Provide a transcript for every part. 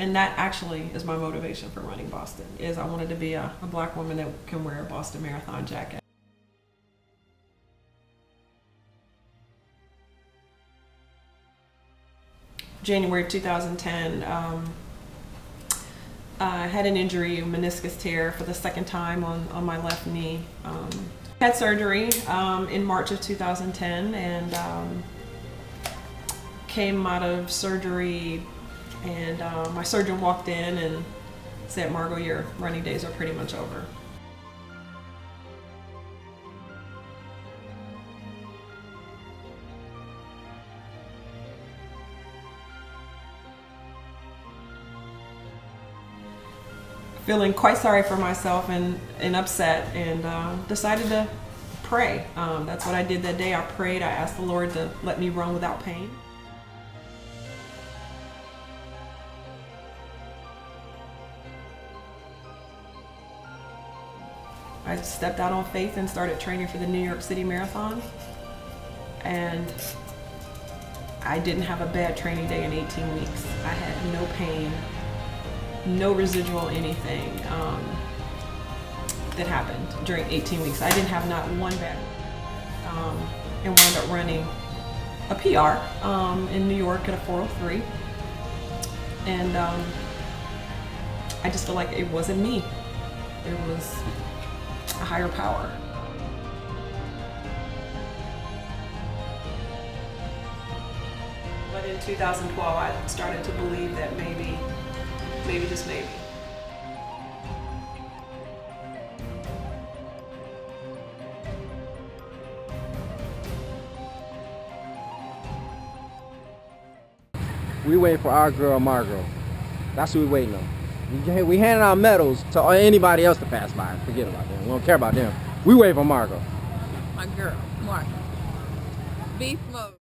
And that actually is my motivation for running Boston, is I wanted to be a black woman that can wear a Boston Marathon jacket. January 2010, I had an injury, a meniscus tear for the second time on my left knee. Had surgery in March of 2010 and came out of surgery, and my surgeon walked in and said, "Margo, your running days are pretty much over." Feeling quite sorry for myself and upset, and decided to pray. That's what I did that day. I prayed. I asked the Lord to let me run without pain. I stepped out on faith and started training for the New York City Marathon, and I didn't have a bad training day in 18 weeks. I had no pain, no residual anything that happened during 18 weeks. I didn't have not one bad and wound up running a PR in New York at a 4:03, and I just feel like it wasn't me. It was a higher power. But in 2012, I started to believe that maybe just maybe. We waiting for our girl Margo. That's who we waiting on. We handing out medals to anybody else to pass by. Forget about them. We don't care about them. We waiting for Margo. My girl, Margo. Beef mode.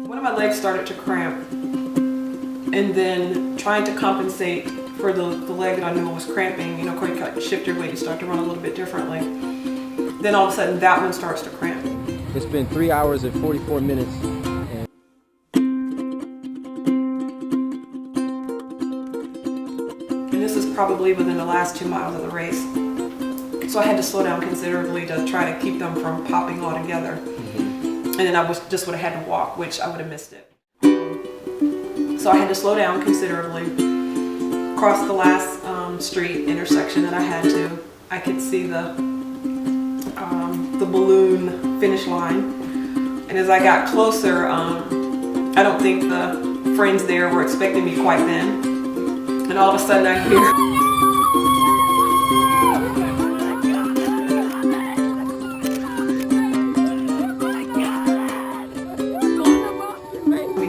One of my legs started to cramp, and then trying to compensate for the leg that I knew was cramping, you know, you shift your weight, you start to run a little bit differently. Then all of a sudden that one starts to cramp. It's been 3 hours and 44 minutes. And this is probably within the last 2 miles of the race. So I had to slow down considerably to try to keep them from popping all together. And then I just would have had to walk, which I would have missed it. So I had to slow down considerably, cross the last street intersection that I had to. I could see the balloon finish line. And as I got closer, I don't think the friends there were expecting me quite then. And all of a sudden I hear,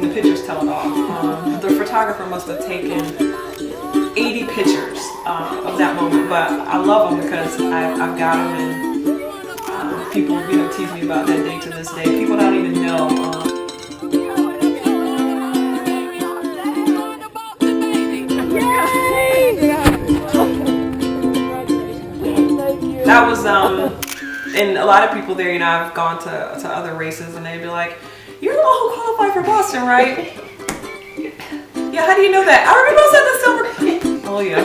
the pictures tell it all. The photographer must have taken 80 pictures of that moment, but I love them because I've got them, and people, you know, tease me about that day to this day. People don't even know. That was and a lot of people there, you know, I've gone to other races, and they'd be like, "You're the one who qualified for Boston, right?" "Yeah, how do you know that?" "I remember I said the silver." Oh yeah.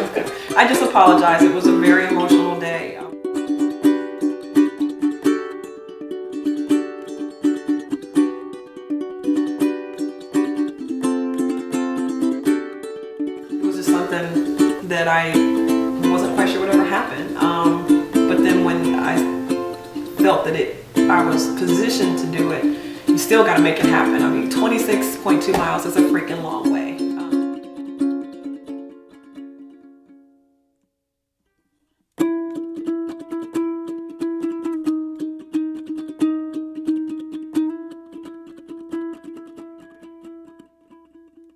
I just apologize. It was a very emotional day. It was just something that I wasn't quite sure would ever happen. But then when I felt that I was positioned to do it, you still got to make it happen. I mean, 26.2 miles is a freaking long way.